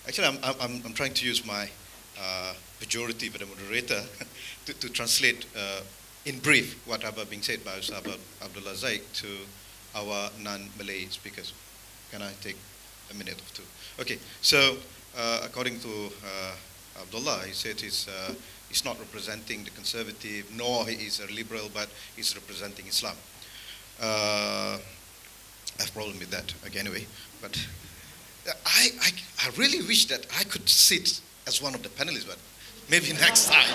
Actually, I'm trying to use my majority for the moderator to translate in brief whatever being said by Ustaz Abdullah Zaik to our non-Malay speakers. Can I take a minute or two? Okay, so according to Abdullah, he said he's not representing the conservative, nor he is a liberal, but he's representing Islam. I have a problem with that, okay, anyway. But I really wish that I could sit as one of the panelists, but maybe next time.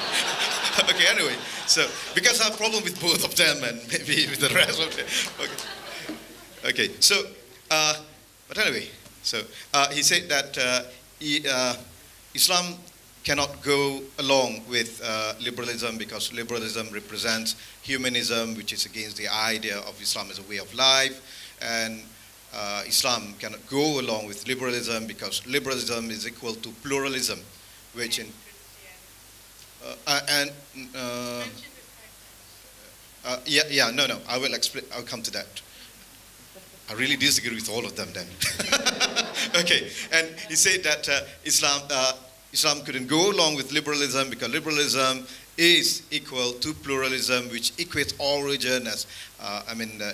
Okay, anyway. So, because I have a problem with both of them and maybe with the rest of them. Okay, so, but anyway, so he said that Islam cannot go along with liberalism because liberalism represents humanism, which is against the idea of Islam as a way of life, and Islam cannot go along with liberalism because liberalism is equal to pluralism, which in no, I will explain. I'll come to that. I really disagree with all of them then. Okay, and he said that Islam couldn't go along with liberalism because liberalism is equal to pluralism, which equates all religion as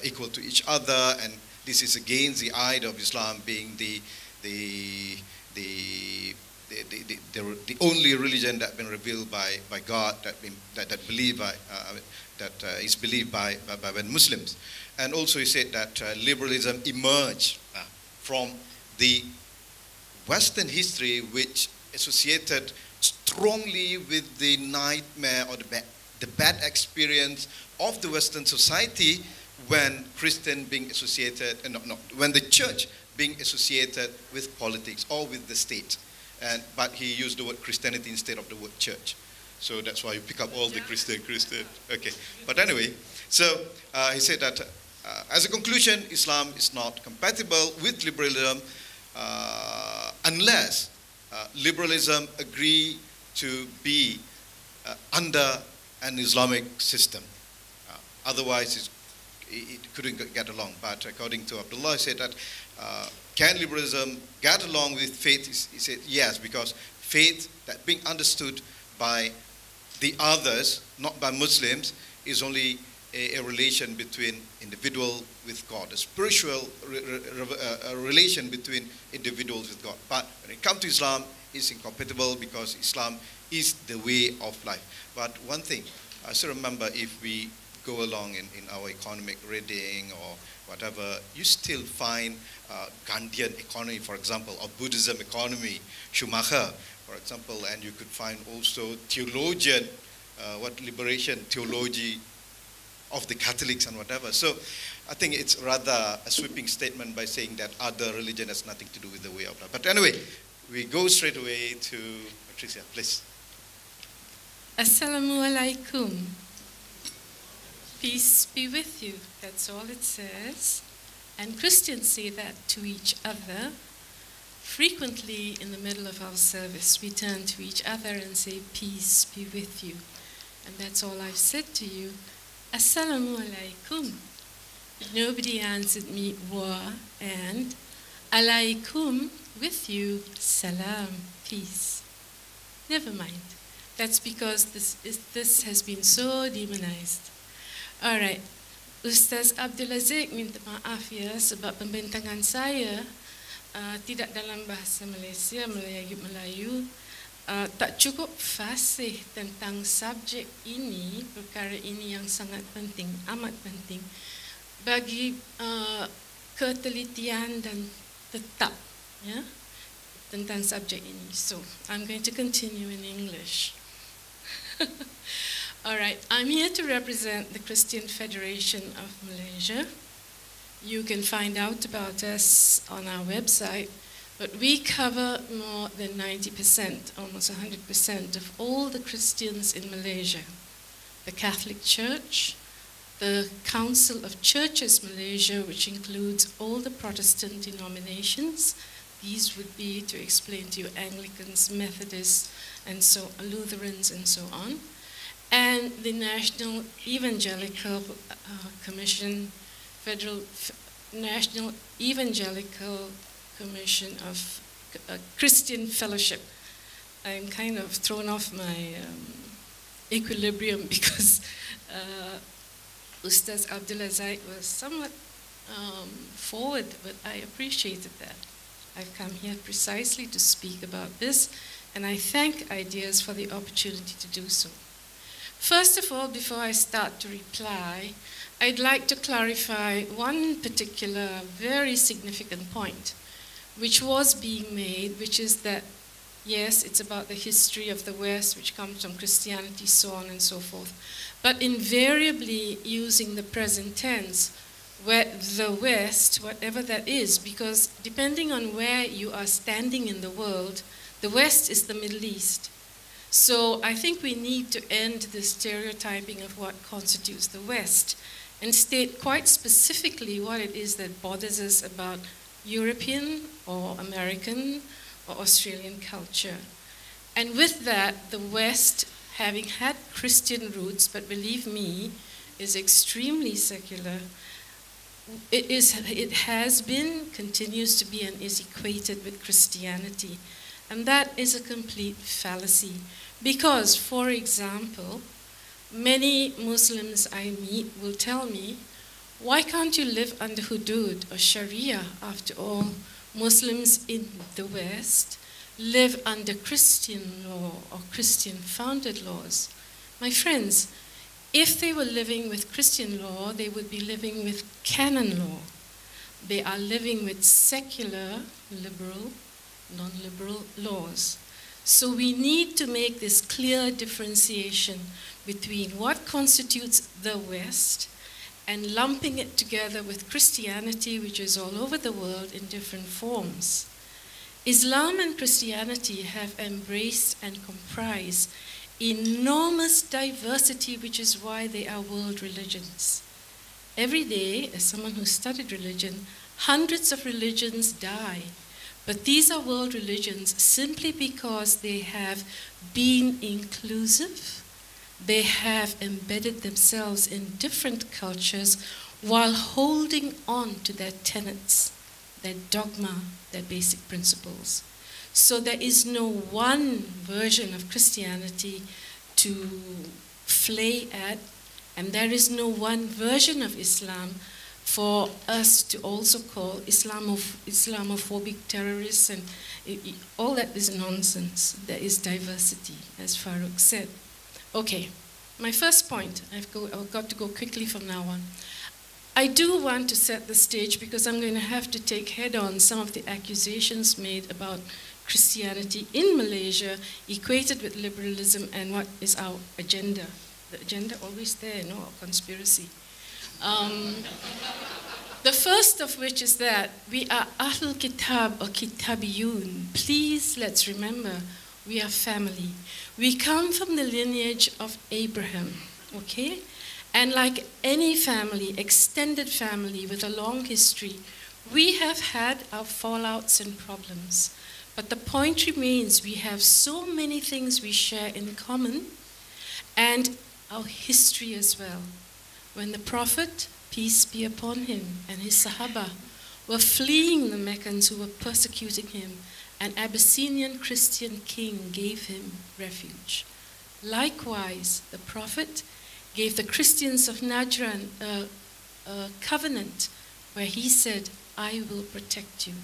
equal to each other, and this is against the idea of Islam being the only religion that has been revealed by God, that is believed by Muslims. And also he said that liberalism emerged from the Western history, which associated strongly with the nightmare or the bad experience of the Western society when Christian being associated, when the church being associated with politics or with the state. But he used the word Christianity instead of the word church. So that's why you pick up all the Christian. Okay. But anyway, so he said that as a conclusion, Islam is not compatible with liberalism unless liberalism agree to be under an Islamic system. Otherwise, it couldn't get along. But according to Abdullah, he said that can liberalism get along with faith? He said yes, because faith that being understood by the others, not by Muslims, is only a relation between individual with God, a spiritual relation between individuals with God. But when it comes to Islam, it's incompatible because Islam is the way of life. But one thing, I still remember if we go along in our economic reading or whatever, you still find Gandhian economy, for example, or Buddhism economy, Schumacher, for example, and you could find also theologian, liberation theology of the Catholics and whatever. So I think it's rather a sweeping statement by saying that other religion has nothing to do with the way of life. But anyway, we go straight away to Patricia, please. Assalamu alaikum. Peace be with you. That's all it says. And Christians say that to each other. Frequently in the middle of our service, we turn to each other and say, peace be with you. And that's all I've said to you. Assalamu alaikum. Nobody answered me wa and alaikum with you, salam, peace. Never mind. That's because this has been so demonized. All right. Ustaz Abdullah Zaik minta maaf ya sebab pembintangan saya tidak dalam bahasa Malaysia, Melayu, tak cukup fasih tentang subjek ini, perkara ini yang sangat penting, amat penting bagi ketelitian dan tetap ya tentang subjek ini. So, I'm going to continue in English. All right, I'm here to represent the Christian Federation of Malaysia. You can find out about us on our website, but we cover more than 90%, almost 100% of all the Christians in Malaysia. The Catholic Church, the Council of Churches Malaysia, which includes all the Protestant denominations. These would be, to explain to you, Anglicans, Methodists, and so Lutherans, and so on. And the National Evangelical Commission, National Evangelical Commission of Christian fellowship. I'm kind of thrown off my equilibrium because Ustaz Abdullah Zaik was somewhat forward, but I appreciated that. I've come here precisely to speak about this, and I thank Ideas for the opportunity to do so. First of all, before I start to reply, I'd like to clarify one particular very significant point, which was being made, which is that, yes, it's about the history of the West, which comes from Christianity, so on and so forth, but invariably using the present tense, where the West, whatever that is, because depending on where you are standing in the world, the West is the Middle East. So I think we need to end the stereotyping of what constitutes the West and state quite specifically what it is that bothers us about European or American or Australian culture. And with that, the West, having had Christian roots, but believe me, is extremely secular. It has been, continues to be, and is equated with Christianity. And that is a complete fallacy. Because, for example, many Muslims I meet will tell me, why can't you live under hudud or Sharia? After all, Muslims in the West live under Christian law or Christian-founded laws. My friends, if they were living with Christian law, they would be living with canon law. They are living with secular, liberal, non-liberal laws. So we need to make this clear differentiation between what constitutes the West and lumping it together with Christianity, which is all over the world in different forms. Islam and Christianity have embraced and comprise enormous diversity, which is why they are world religions. Every day, as someone who studied religion, hundreds of religions die. But these are world religions simply because they have been inclusive. They have embedded themselves in different cultures while holding on to their tenets, their dogma, their basic principles. So there is no one version of Christianity to flay at, and there is no one version of Islam for us to also call Islamophobic terrorists, and all that is nonsense. There is diversity, as Farouk said. Okay, my first point, I've got to go quickly from now on. I do want to set the stage because I'm going to have to take head on some of the accusations made about Christianity in Malaysia, equated with liberalism and what is our agenda. The agenda always there, no, or conspiracy. The first of which is that we are Ahlul Kitab or Kitabiyun. Please, let's remember, we are family. We come from the lineage of Abraham, okay? And like any family, extended family with a long history, we have had our fallouts and problems. But the point remains, we have so many things we share in common, and our history as well. When the Prophet, peace be upon him, and his Sahaba were fleeing the Meccans who were persecuting him, an Abyssinian Christian king gave him refuge. Likewise, the Prophet gave the Christians of Najran a covenant where he said, I will protect you.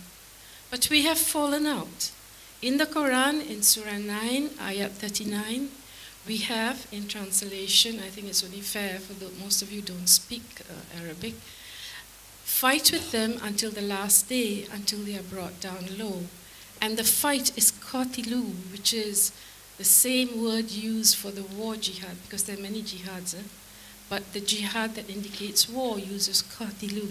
But we have fallen out. In the Quran, in Surah 9, Ayat 39, we have, in translation, I think it's only fair for most of you don't speak Arabic, fight with them until the last day, until they are brought down low. And the fight is qatilu, which is the same word used for the war jihad, because there are many jihads, but the jihad that indicates war uses qatilu.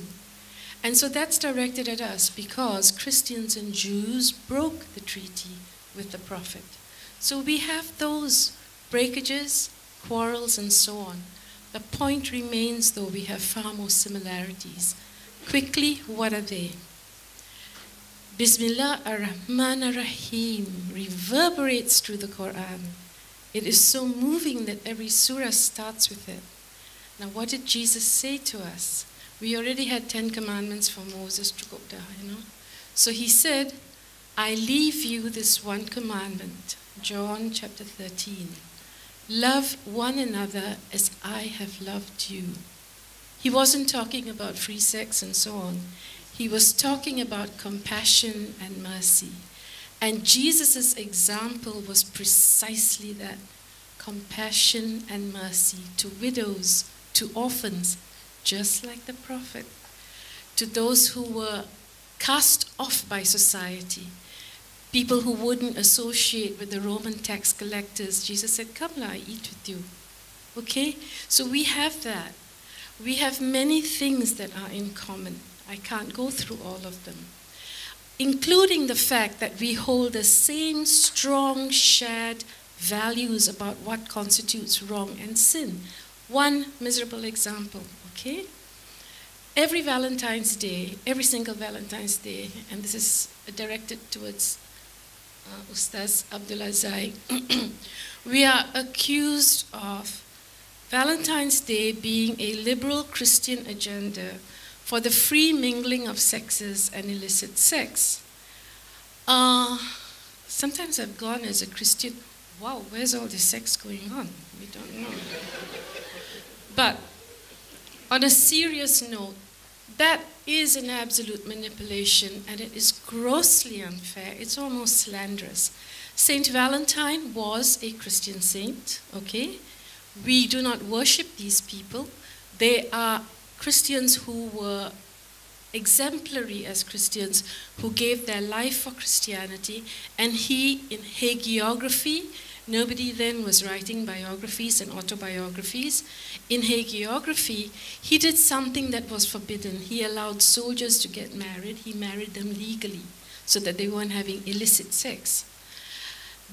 And so that's directed at us because Christians and Jews broke the treaty with the Prophet. So we have those breakages, quarrels, and so on. The point remains, though, we have far more similarities. Quickly, what are they? Bismillah ar-Rahman ar-Rahim reverberates through the Quran. It is so moving that every surah starts with it. Now, what did Jesus say to us? We already had 10 commandments for Moses to go down, you know. So he said, I leave you this one commandment, John chapter 13. Love one another as I have loved you. He wasn't talking about free sex and so on. He was talking about compassion and mercy. And Jesus' example was precisely that, compassion and mercy to widows, to orphans, just like the prophet, to those who were cast off by society, people who wouldn't associate with the Roman tax collectors. Jesus said, come now, I eat with you. Okay? So we have that. We have many things that are in common. I can't go through all of them, including the fact that we hold the same strong shared values about what constitutes wrong and sin. One miserable example, okay? Every Valentine's Day, every single Valentine's Day, and this is directed towards Ustaz Abdullah Zaik, we are accused of Valentine's Day being a liberal Christian agenda for the free mingling of sexes and illicit sex. Sometimes I've gone as a Christian, wow, where's all this sex going on? We don't know. But on a serious note, that is an absolute manipulation, and it is grossly unfair. It's almost slanderous. Saint Valentine was a Christian saint, okay? We do not worship these people. They are Christians who were exemplary as Christians, who gave their life for Christianity, and he, in hagiography, nobody then was writing biographies and autobiographies. In hagiography, he did something that was forbidden. He allowed soldiers to get married. He married them legally so that they weren't having illicit sex.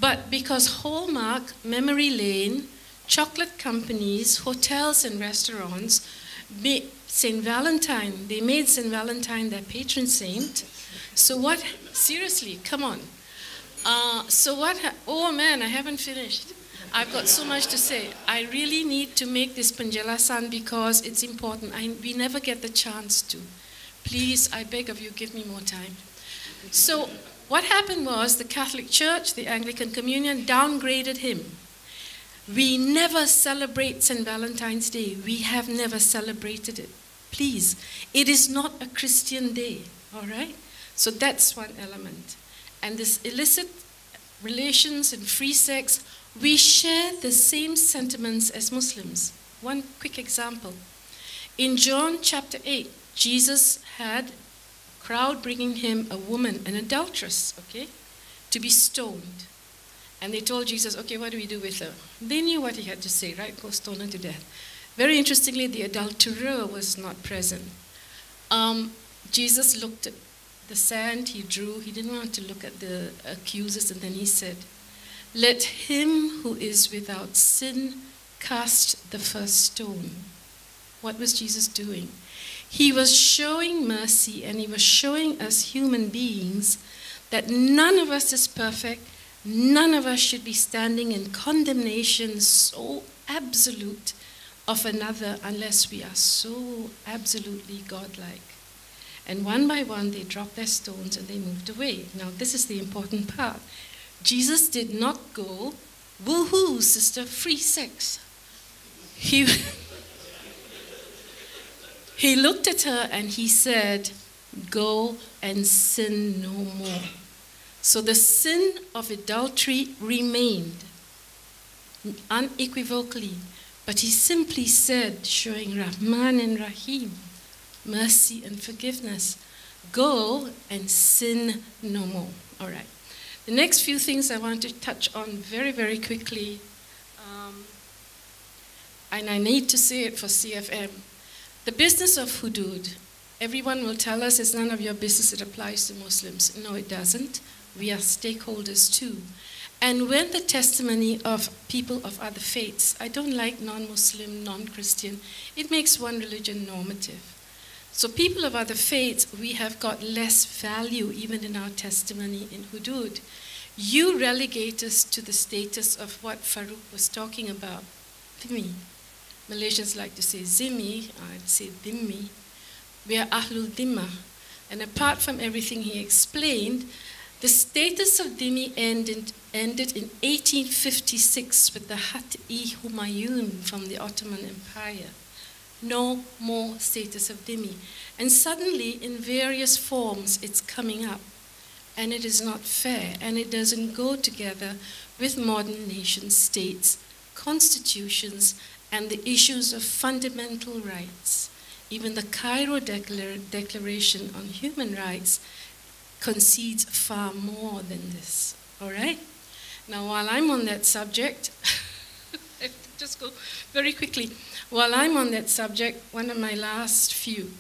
But because Hallmark, Memory Lane, chocolate companies, hotels and restaurants made St. Valentine, they made St. Valentine their patron saint. So what, seriously, come on. Oh man, I haven't finished. I've got so much to say. I really need to make this penjelasan because it's important. We never get the chance to. Please, I beg of you, give me more time. So what happened was the Catholic Church, the Anglican Communion, downgraded him. We never celebrate St. Valentine's Day. We have never celebrated it. Please, it is not a Christian day, all right? So that's one element. And this illicit relations and free sex, we share the same sentiments as Muslims. One quick example. In John chapter 8, Jesus had a crowd bringing him a woman, an adulteress, okay, to be stoned. And they told Jesus, okay, what do we do with her? They knew what he had to say, right? Go stone her to death. Very interestingly, the adulterer was not present. Jesus looked at the sand, he drew. He didn't want to look at the accusers, and then he said, let him who is without sin cast the first stone. What was Jesus doing? He was showing mercy, and he was showing us human beings that none of us is perfect. None of us should be standing in condemnation so absolute of another unless we are so absolutely godlike. And one by one, they dropped their stones and they moved away. Now, this is the important part. Jesus did not go, woohoo, sister, free sex. He looked at her and he said, go and sin no more. So the sin of adultery remained unequivocally, but he simply said, showing Rahman and Rahim, mercy and forgiveness, go and sin no more. All right. The next few things I want to touch on very, very quickly, and I need to say it for CFM. The business of hudud, everyone will tell us it's none of your business, it applies to Muslims. No, it doesn't. We are stakeholders too. And when the testimony of people of other faiths, I don't like non-Muslim, non-Christian, it makes one religion normative. So people of other faiths, we have got less value even in our testimony in hudud. You relegate us to the status of what Farouk was talking about, dhimmi. Malaysians like to say zimmi, I'd say dhimmi. We are ahlul dhimma. And apart from everything he explained, The status of dhimmi ended in 1856 with the Khat-i-Humayun from the Ottoman Empire. No more status of dhimmi. And suddenly, in various forms, it's coming up. And it is not fair, and it doesn't go together with modern nation states, constitutions, and the issues of fundamental rights. Even the Cairo Declaration on Human Rights concedes far more than this, all right? Now, while I'm on that subject, just go very quickly. While I'm on that subject, one of my last few.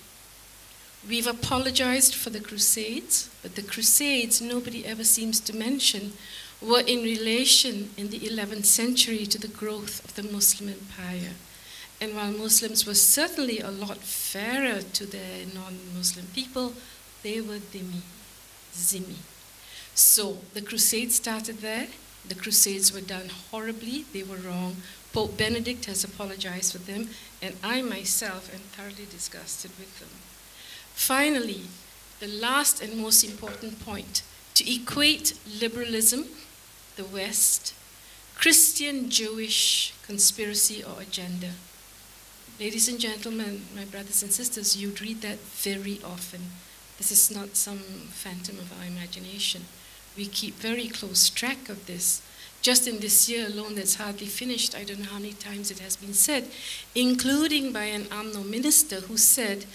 We've apologized for the Crusades, but the Crusades, nobody ever seems to mention, were in relation in the 11th century to the growth of the Muslim empire. And while Muslims were certainly a lot fairer to their non-Muslim people, they were dhimmi, zimmi. So the Crusades started there. The Crusades were done horribly. They were wrong. Pope Benedict has apologized for them, and I myself am thoroughly disgusted with them. Finally, the last and most important point, to equate liberalism, the West, Christian-Jewish conspiracy or agenda. Ladies and gentlemen, my brothers and sisters, you'd read that very often. This is not some phantom of our imagination. We keep very close track of this. Just in this year alone that's hardly finished, I don't know how many times it has been said, including by an UMNO minister who said,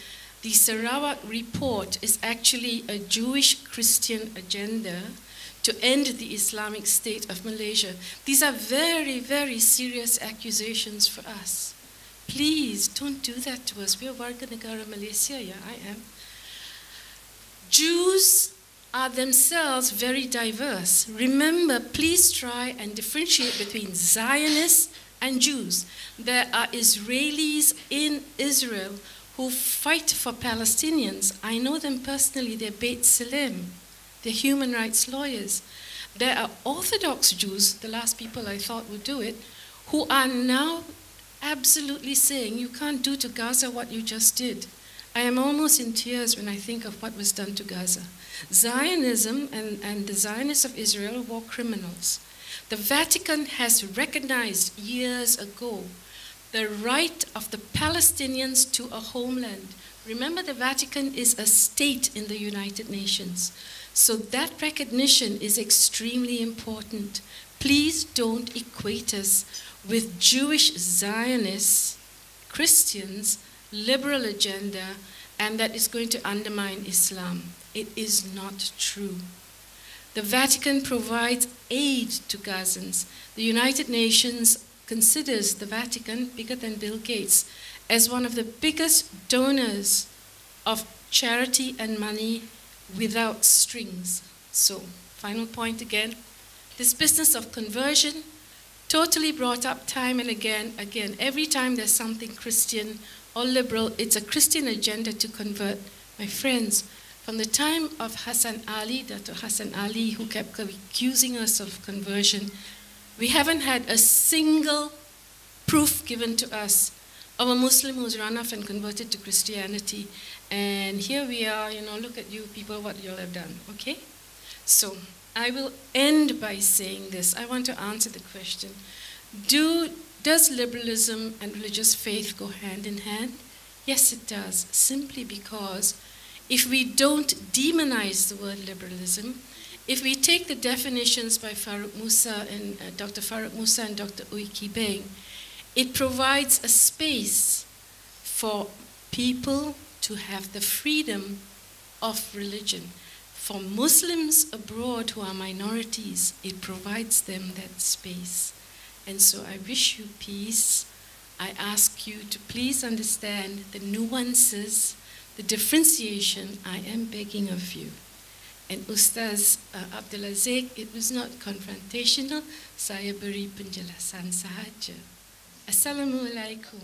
the Sarawak report is actually a Jewish-Christian agenda to end the Islamic State of Malaysia. These are very, very serious accusations for us. Please don't do that to us. We are Warga Negara Malaysia, yeah, I am. Jews are themselves very diverse. Remember, please try and differentiate between Zionists and Jews. There are Israelis in Israel who fight for Palestinians. I know them personally, they're Beit Salem, they're human rights lawyers. There are Orthodox Jews, the last people I thought would do it, who are now absolutely saying, you can't do to Gaza what you just did. I am almost in tears when I think of what was done to Gaza. Zionism and the Zionists of Israel were criminals. The Vatican has recognized years ago the right of the Palestinians to a homeland. Remember, the Vatican is a state in the United Nations. So that recognition is extremely important. Please don't equate us with Jewish Zionists, Christians, liberal agenda, and that is going to undermine Islam. It is not true. The Vatican provides aid to Gazans. The United Nations considers the Vatican, bigger than Bill Gates, as one of the biggest donors of charity and money without strings. So, final point again, this business of conversion, totally brought up time and again. Every time there's something Christian or liberal, it's a Christian agenda to convert. My friends, from the time of Hassan Ali, Dr. Hassan Ali, who kept accusing us of conversion, we haven't had a single proof given to us of a Muslim who's run off and converted to Christianity. And here we are, look at you people, what you all have done, okay? So I will end by saying this. I want to answer the question, does liberalism and religious faith go hand in hand? Yes, it does, simply because if we don't demonize the word liberalism, if we take the definitions by Farouk Musa and Dr. Farouk Musa and Dr. Uiki Beng, it provides a space for people to have the freedom of religion. For Muslims abroad who are minorities, it provides them that space. And so I wish you peace. I ask you to please understand the nuances, the differentiation I am begging of you. And Ustaz Abdullah Zaik, it was not confrontational. Saya beri penjelasan sahaja. Assalamualaikum.